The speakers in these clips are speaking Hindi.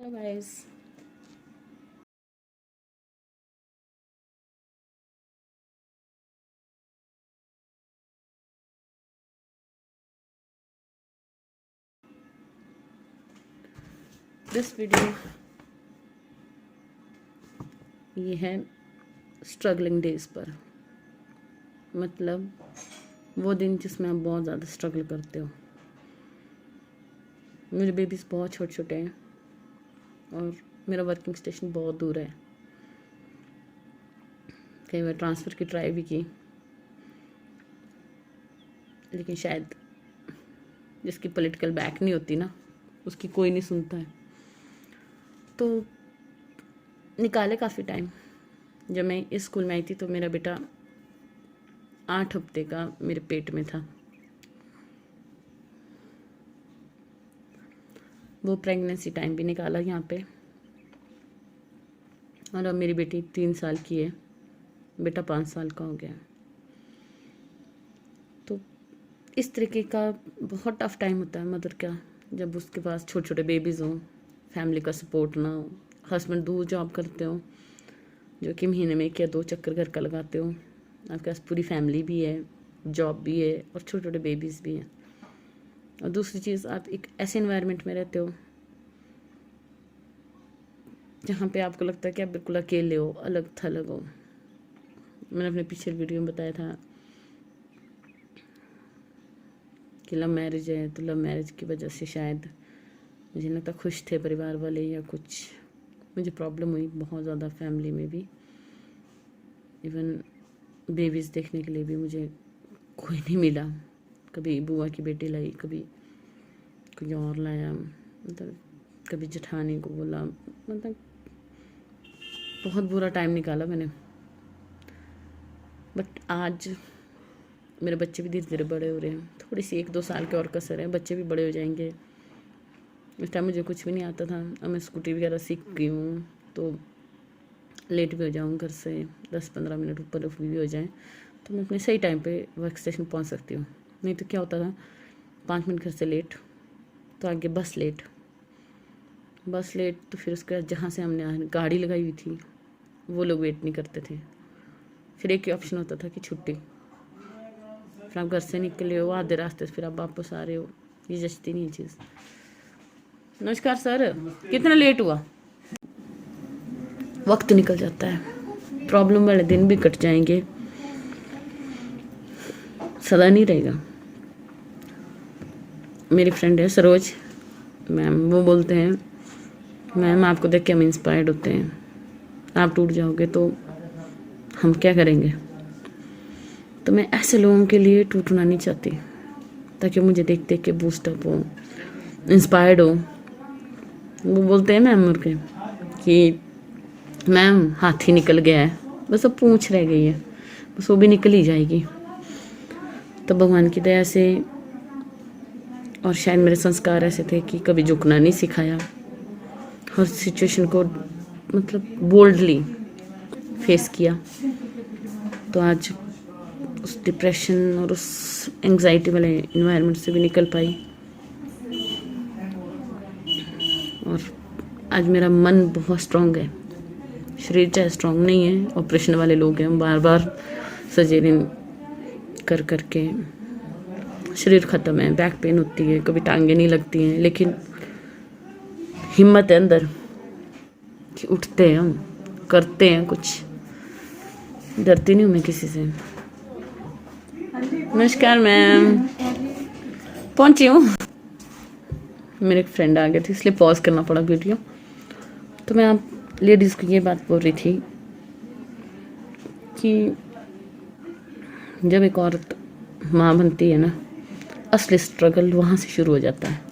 Hello guys. This video ये है स्ट्रगलिंग डेज पर, मतलब वो दिन जिसमें आप बहुत ज़्यादा स्ट्रगल करते हो। मेरे बेबीज़ बहुत छोटे छोटे हैं और मेरा वर्किंग स्टेशन बहुत दूर है। कई बार ट्रांसफ़र की ट्राई भी की, लेकिन शायद जिसकी पॉलिटिकल बैक नहीं होती ना, उसकी कोई नहीं सुनता है। तो निकाले काफ़ी टाइम। जब मैं इस स्कूल में आई थी तो मेरा बेटा 8 हफ्ते का मेरे पेट में था। वो प्रेगनेंसी टाइम भी निकाला यहाँ पे। और अब मेरी बेटी 3 साल की है, बेटा 5 साल का हो गया। तो इस तरीके का बहुत टफ टाइम होता है मदर का, जब उसके पास छोटे छोटे बेबीज़ हों, फैमिली का सपोर्ट ना हो, हस्बैंड दूर जॉब करते हो, जो कि महीने में 1 या 2 चक्कर घर का लगाते हो, आपके पास पूरी फैमिली भी है, जॉब भी है और छोटे छोटे बेबीज़ भी हैं। और दूसरी चीज़, आप एक ऐसे इन्वायरमेंट में रहते हो जहाँ पे आपको लगता है कि आप बिल्कुल अकेले हो, अलग थलग हो। मैंने अपने पिछले वीडियो में बताया था कि लव मैरिज है, तो लव मैरिज की वजह से शायद मुझे लगता खुश थे परिवार वाले या कुछ, मुझे प्रॉब्लम हुई बहुत ज़्यादा फैमिली में भी। इवन बेबीज़ देखने के लिए भी मुझे कोई नहीं मिला। कभी बुआ की बेटी लाई, कभी कोई और लाया, मतलब कभी जेठानी को बोला, मतलब बहुत बुरा टाइम निकाला मैंने। बट आज मेरे बच्चे भी धीरे धीरे बड़े हो रहे हैं, थोड़ी सी 1-2 साल के और कसर है, बच्चे भी बड़े हो जाएंगे। इस टाइम मुझे कुछ भी नहीं आता था, अब मैं स्कूटी वगैरह सीख गई हूँ, तो लेट भी हो जाऊँ घर से 10-15 मिनट ऊपर भी हो जाए तो मैं अपने सही टाइम पे वर्क स्टेशन पहुँच सकती हूँ। नहीं तो क्या होता था, 5 मिनट घर से लेट तो आगे बस लेट, तो फिर उसके बाद जहाँ से हमने गाड़ी लगाई हुई थी वो लोग वेट नहीं करते थे। फिर एक ही ऑप्शन होता था कि छुट्टी। फिर आप घर से निकले हो आधे रास्ते से, फिर आप वापस आ रहे हो, ये जचती नहीं चीज़। नमस्कार सर, कितना लेट हुआ? वक्त निकल जाता है, प्रॉब्लम वाले दिन भी कट जाएंगे, सदा नहीं रहेगा। मेरी फ्रेंड है सरोज मैम, वो बोलते हैं मैम आपको देख के हम इंस्पायर्ड होते हैं, आप टूट जाओगे तो हम क्या करेंगे। तो मैं ऐसे लोगों के लिए टूटना नहीं चाहती, ताकि मुझे देख देख के बूस्ट अप हो, इंस्पायर्ड हो। वो बोलते हैं मैम मुझे कि मैम हाथी निकल गया है, बस अब पूंछ रह गई है, बस वो भी निकल ही जाएगी। तो भगवान की दया से, और शायद मेरे संस्कार ऐसे थे कि कभी झुकना नहीं सिखाया, हर सिचुएशन को मतलब बोल्डली फेस किया। तो आज उस डिप्रेशन और उस एंग्जाइटी वाले इन्वायरमेंट से भी निकल पाई। और आज मेरा मन बहुत स्ट्रांग है, शरीर चाहे स्ट्रांग नहीं है, ऑपरेशन वाले लोग हैं, बार बार सर्जरी कर करके शरीर ख़त्म है, बैक पेन होती है, कभी टांगे नहीं लगती हैं, लेकिन हिम्मत है अंदर कि उठते हैं, हम करते हैं कुछ, डरती नहीं हूँ मैं किसी से। नमस्कार मैम, पहुंची हूँ। मेरे एक फ्रेंड आ गए थे इसलिए पॉज करना पड़ा वीडियो। तो मैं आप लेडीज़ को ये बात बोल रही थी कि जब एक औरत माँ बनती है ना, असली स्ट्रगल वहाँ से शुरू हो जाता है।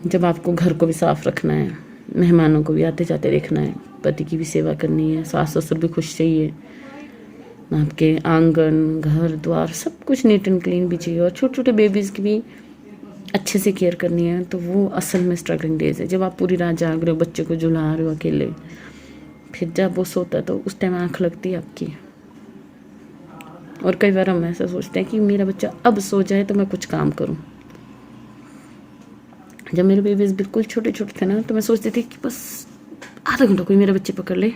जब आपको घर को भी साफ रखना है, मेहमानों को भी आते जाते देखना है, पति की भी सेवा करनी है, सास ससुर भी खुश चाहिए, आपके आंगन घर द्वार सब कुछ नीट एंड क्लीन भी चाहिए, और छोटे छोटे बेबीज़ की भी अच्छे से केयर करनी है। तो वो असल में स्ट्रगलिंग डेज है, जब आप पूरी रात जाग रहे हो, बच्चे को झुला रहे हो अकेले, फिर जब वो सोता है तो उस टाइम आँख लगती है आपकी। और कई बार हम ऐसा सोचते हैं कि मेरा बच्चा अब सो जाए तो मैं कुछ काम करूं, जब मेरे बेबीज बिल्कुल छोटे छोटे थे ना, तो मैं सोचती थी कि बस आधा घंटा कोई मेरे बच्चे पकड़ ले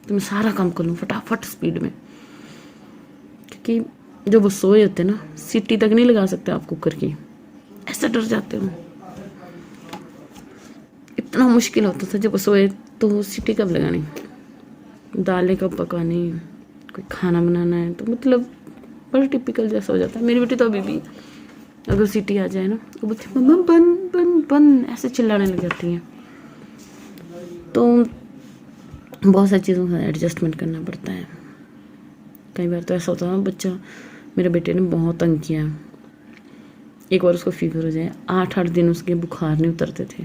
तो मैं सारा काम कर लूँ फटाफट स्पीड में, क्योंकि जब वो सोए होते ना, सीटी तक नहीं लगा सकते आप कुकर की, ऐसा डर जाते हो। इतना मुश्किल होता था जब वो सोए, तो सीटी कब लगानी, दालें कब पकानी, कोई खाना बनाना है, तो मतलब बड़ा टिपिकल जैसा हो जाता है। मेरी बेटी तो अभी भी अगर सीटी आ जाए ना, तो बोलती मम्मा बन बन बन, ऐसे चिल्लाने लग जाती हैं। तो बहुत सारी चीज़ों का एडजस्टमेंट करना पड़ता है। कई बार तो ऐसा होता है बच्चा, मेरे बेटे ने बहुत तंग किया, एक बार उसको फीवर हो जाए, 8-8 दिन उसके बुखार नहीं उतरते थे,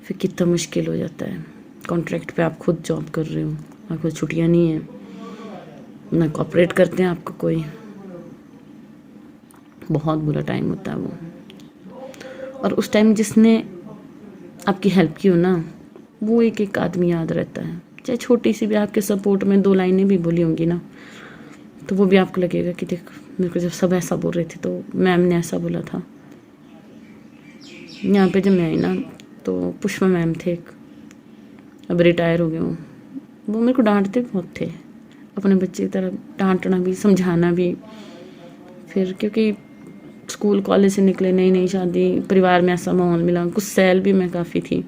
फिर कितना मुश्किल हो जाता है। कॉन्ट्रैक्ट पे आप खुद जॉब कर रहे हो, आपको छुट्टियाँ नहीं है, ना कॉपरेट करते हैं आपको कोई, बहुत बुरा टाइम होता है वो। और उस टाइम जिसने आपकी हेल्प की हो ना, वो एक एक आदमी याद रहता है, चाहे छोटी सी भी आपके सपोर्ट में 2 लाइनें भी बोली होंगी ना, तो वो भी आपको लगेगा कि देख, मेरे को जब सब ऐसा बोल रहे थे तो मैम ने ऐसा बोला था। यहाँ पे जब मैं आई ना, तो पुष्पा मैम थे एक, अब रिटायर हो गए वो मेरे को डांटते बहुत थे, अपने बच्चे की तरह डांटना भी, समझाना भी। फिर क्योंकि स्कूल कॉलेज से निकले, नई नई शादी, परिवार में ऐसा माहौल मिला, गुस्सैल भी मैं काफ़ी थी,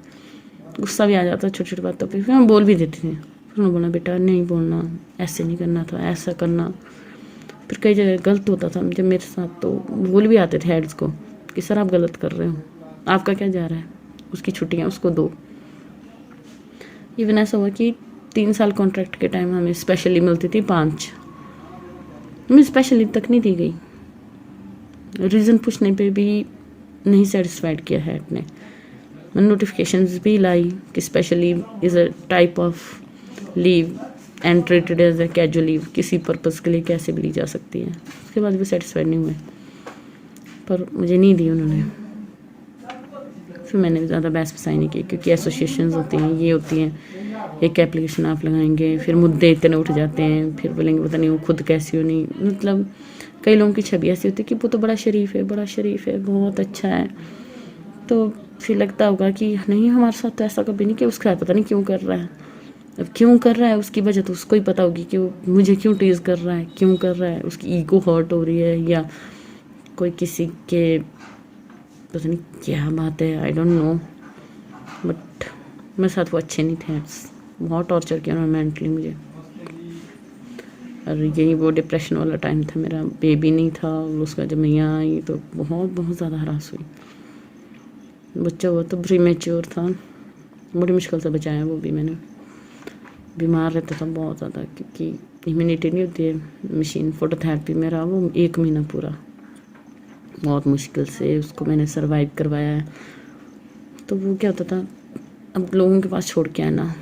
गुस्सा भी आ जाता छोटी छोटी बातों पे, फिर मैं बोल भी देती थी। फिर उन्होंने बोला बेटा नहीं बोलना, ऐसे नहीं करना था, ऐसा करना। फिर कई जगह गलत होता था जब मेरे साथ, तो बोल भी आते थे हेड्स को कि सर आप गलत कर रहे हो, आपका क्या जा रहा है, उसकी छुट्टियाँ उसको दो। इवन ऐसा हुआ कि 3 साल कॉन्ट्रैक्ट के टाइम हमें स्पेशली मिलती थी 5, हमें स्पेशली तक नहीं दी गई। रीज़न पूछने पे भी नहीं सेटिस्फाइड किया है ने। मैंने नोटिफिकेशंस भी लाई कि specially is a type of leave and treated as a casual leave, किसी पर्पज़ के लिए कैसे भी ली जा सकती है। उसके बाद भी सेटिस्फाइड नहीं हुए, पर मुझे नहीं दी उन्होंने। फिर मैंने ज़्यादा बहस बसाई नहीं की, क्योंकि एसोसिएशंस होती हैं, ये होती हैं, एक एप्लीकेशन आप लगाएंगे, फिर मुद्दे इतने उठ जाते हैं, फिर बोलेंगे पता नहीं वो खुद कैसी हो नहीं, मतलब कई लोगों की छवि ऐसी होती है कि वो तो बड़ा शरीफ है, बड़ा शरीफ है, बहुत अच्छा है, तो फिर लगता होगा कि नहीं हमारे साथ तो ऐसा कभी नहीं किया, उसके साथ पता नहीं क्यों कर रहा है। अब क्यों कर रहा है उसकी वजह तो उसको ही पता होगी कि वो मुझे क्यों टीज़ कर रहा है, क्यों कर रहा है, उसकी ईगो हर्ट हो रही है, या कोई किसी के पता नहीं क्या बात है, आई डोंट नो। बट मेरे साथ वो अच्छे नहीं थे, बहुत टॉर्चर किया उन्होंने मेंटली मुझे। और यही वो डिप्रेशन वाला टाइम था, मेरा बेबी नहीं था, और उसका जब मैं यहाँ आई तो बहुत बहुत ज़्यादा हरास हुई। बच्चा हुआ तो प्रीमेच्योर था, बड़ी मुश्किल से बचाया वो भी मैंने। बीमार रहता था बहुत ज़्यादा, क्योंकि इम्यूनिटी नहीं होती है। मशीन फोटोथेरेपी मेरा वो 1 महीना पूरा बहुत मुश्किल से उसको मैंने सरवाइव करवाया है। तो वो क्या होता था, अब लोगों के पास छोड़ के आना,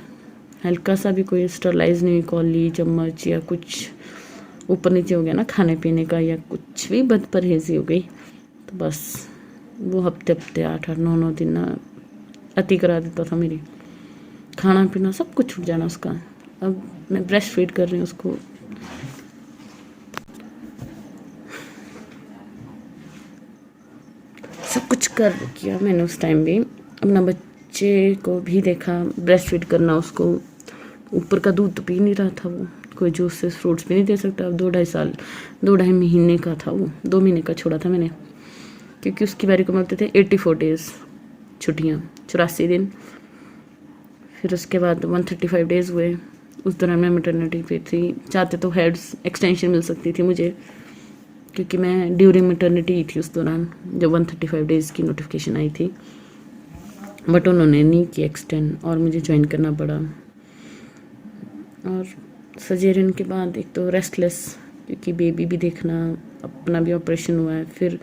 हल्का सा भी कोई स्टरलाइज नहीं हुई कॉली चम्मच या कुछ ऊपर नीचे हो गया ना खाने पीने का, या कुछ भी बद परहेज़ी हो गई, तो बस वो हफ्ते 8-8 9-9 दिन ना अति करा देता था मेरी, खाना पीना सब कुछ छूट जाना उसका। अब मैं ब्रेस्ट फीड कर रही हूँ उसको, सब कुछ कर किया मैंने उस टाइम भी, अपना बच्चे को भी देखा, ब्रेस्ट फीड करना उसको, ऊपर का दूध तो पी नहीं रहा था वो, कोई जूस से फ्रूट्स भी नहीं दे सकता। अब 2-2.5 महीने का था वो, 2 महीने का छोड़ा था मैंने, क्योंकि उसकी बारी को मिलते थे 84 डेज़ छुट्टियाँ, 84 दिन। फिर उसके बाद 135 डेज़ हुए, उस दौरान मैं मैटरनिटी पे थी। चाहते तो हेड्स एक्सटेंशन मिल सकती थी मुझे, क्योंकि मैं ड्यूरिंग मैटरनिटी थी उस दौरान जब 135 डेज़ की नोटिफिकेशन आई थी, बट उन्होंने नहीं की एक्सटेंड और मुझे ज्वाइन करना पड़ा। और सर्जरी के बाद एक तो रेस्टलेस, क्योंकि बेबी भी देखना, अपना भी ऑपरेशन हुआ है। फिर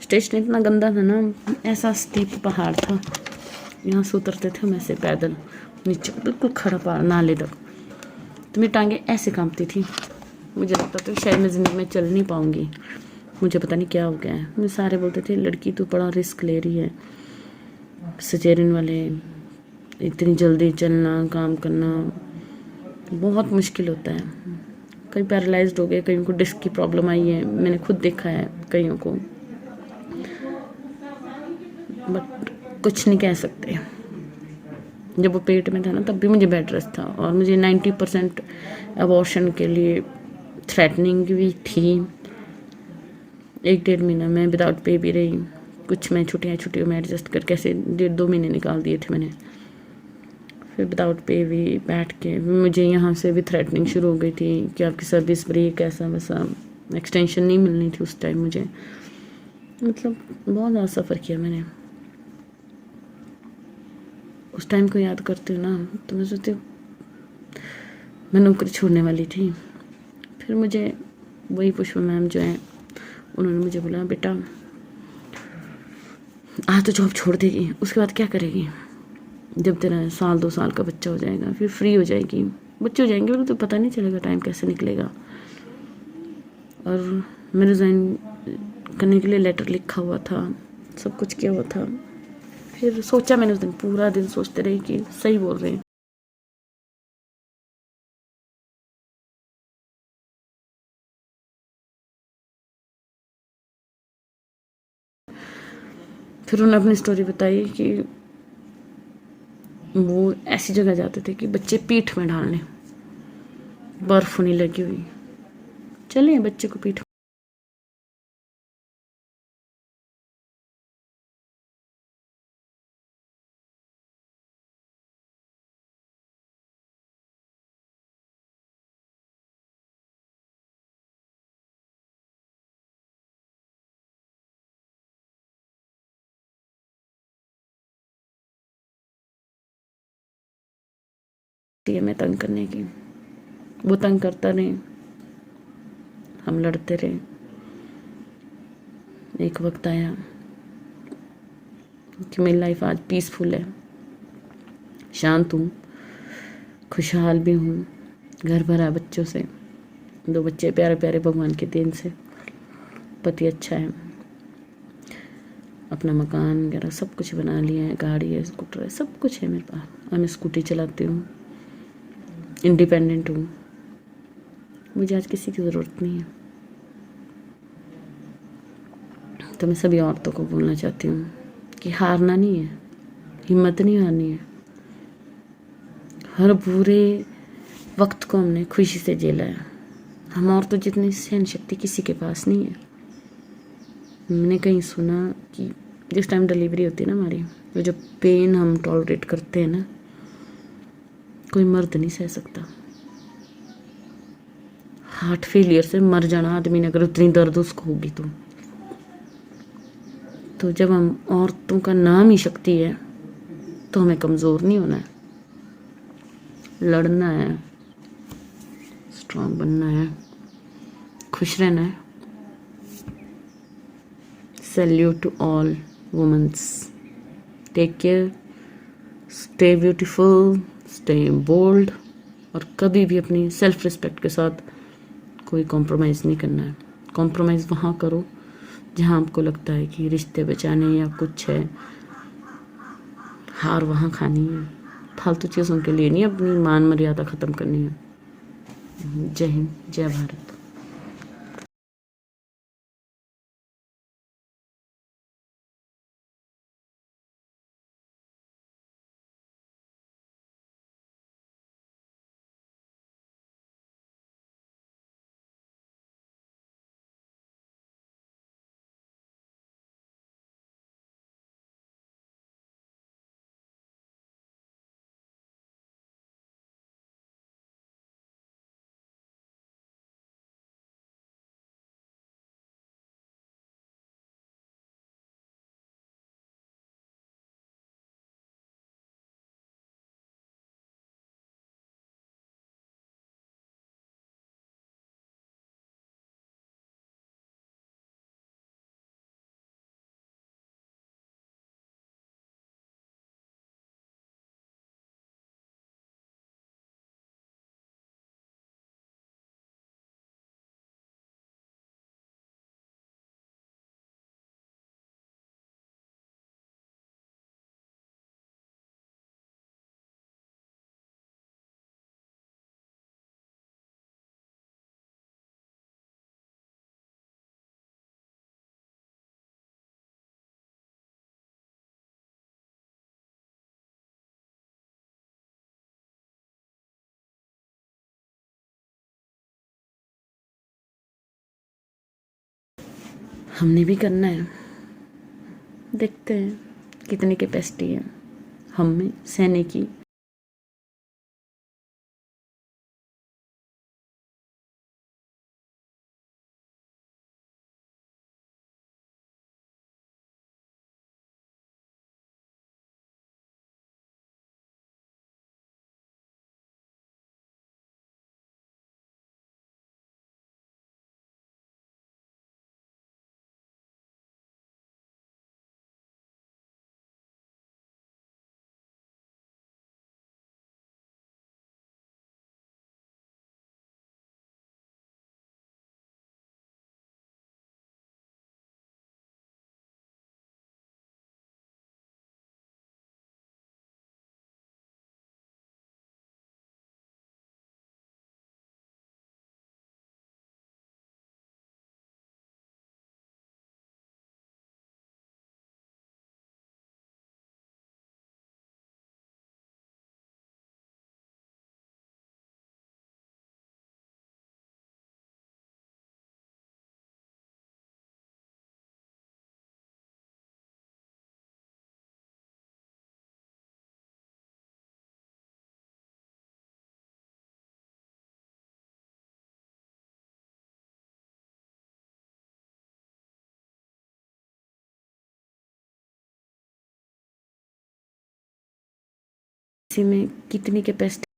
स्टेशन इतना गंदा था ना, ऐसा स्टीप पहाड़ था, यहाँ से उतरते थे हम ऐसे पैदल नीचे, बिल्कुल खड़ा पहाड़ नाले तक, तो मेरी टांगें ऐसे कांपती थी, मुझे लगता था शायद मैं ज़िंदगी में चल नहीं पाऊँगी, मुझे पता नहीं क्या हो गया है। मुझे सारे बोलते थे लड़की तो बड़ा रिस्क ले रही है, सिजेरियन वाले इतनी जल्दी चलना काम करना बहुत मुश्किल होता है। कई पैरालाइज्ड हो गए, कईयों को डिस्क की प्रॉब्लम आई है, मैंने खुद देखा है कईयों को। बट कुछ नहीं कह सकते। जब वो पेट में था ना तब भी मुझे बेड रेस्ट था, और मुझे 90% अबॉर्शन के लिए थ्रेटनिंग भी थी। 1-1.5 महीना मैं विदाउट पे भी रही। कुछ मैं छुट्टियों में एडजस्ट करके ऐसे 1.5-2 महीने निकाल दिए थे मैंने। फिर विदाउट पे भी बैठ के मुझे यहाँ से भी थ्रेटनिंग शुरू हो गई थी कि आपकी सर्विस ब्रेक ऐसा वैसा, एक्सटेंशन नहीं मिलनी थी उस टाइम मुझे। मतलब बहुत ज़्यादा सफ़र किया मैंने। उस टाइम को याद करती हूँ ना तो मैं सोचती हूँ मैं नौकरी छोड़ने वाली थी। फिर मुझे वही पुष्पा मैम जो है उन्होंने मुझे बोला, बेटा आज तो जॉब छोड़ देगी, उसके बाद क्या करेगी? जब तेरा 1-2 साल का बच्चा हो जाएगा फिर फ्री हो जाएगी, बच्चे हो जाएंगे बोले तो पता नहीं चलेगा टाइम कैसे निकलेगा। और मैं रिज़ाइन करने के लिए लेटर लिखा हुआ था, सब कुछ किया हुआ था। फिर सोचा मैंने उस दिन, पूरा दिन सोचते रही कि सही बोल रहे हैं। फिर उन्होंने अपनी स्टोरी बताई कि वो ऐसी जगह जाते थे कि बच्चे पीठ में डालने, बर्फ होने लगी हुई, चले बच्चे को पीठ। मैं तंग करने की, वो तंग करता नहीं, हम लड़ते रहे। एक वक्त आया कि मेरी लाइफ आज पीसफुल है, शांत हूँ, खुशहाल भी हूँ, घर भरा बच्चों से, 2 बच्चे प्यारे प्यारे भगवान के देन से, पति अच्छा है, अपना मकान वगैरह सब कुछ बना लिया है, गाड़ी है, स्कूटर है, सब कुछ है मेरे पास। मैं स्कूटी चलाती हूँ, इंडिपेंडेंट हूँ, मुझे आज किसी की ज़रूरत नहीं है। तो मैं सभी औरतों को बोलना चाहती हूँ कि हारना नहीं है, हिम्मत नहीं हारनी है। हर बुरे वक्त को हमने खुशी से झेला है। हम औरतों जितनी सहन शक्ति किसी के पास नहीं है। मैंने कहीं सुना कि जिस टाइम डिलीवरी होती है ना हमारी, वो जो पेन हम टॉलरेट करते हैं ना, कोई मर्द नहीं सह सकता। हार्ट फेलियर से मर जाना आदमी ने, अगर उतनी दर्द उसको होगी तो जब हम औरतों का नाम ही शक्ति है तो हमें कमज़ोर नहीं होना है, लड़ना है, स्ट्रांग बनना है, खुश रहना है। Salute to all womens, take care, stay beautiful, stay bold, और कभी भी अपनी सेल्फ रिस्पेक्ट के साथ कोई कॉम्प्रोमाइज़ नहीं करना है। कॉम्प्रोमाइज़ वहाँ करो जहाँ आपको लगता है कि रिश्ते बचाने या कुछ है, हार वहाँ खानी है, फालतू चीज़ों के लिए नहीं अपनी मान मर्यादा ख़त्म करनी है। जय हिंद, जय भारत। हमने भी करना है, देखते हैं कितनी कैपेसिटी है हम में सहने की। इसी में कितनी कैपेसिटी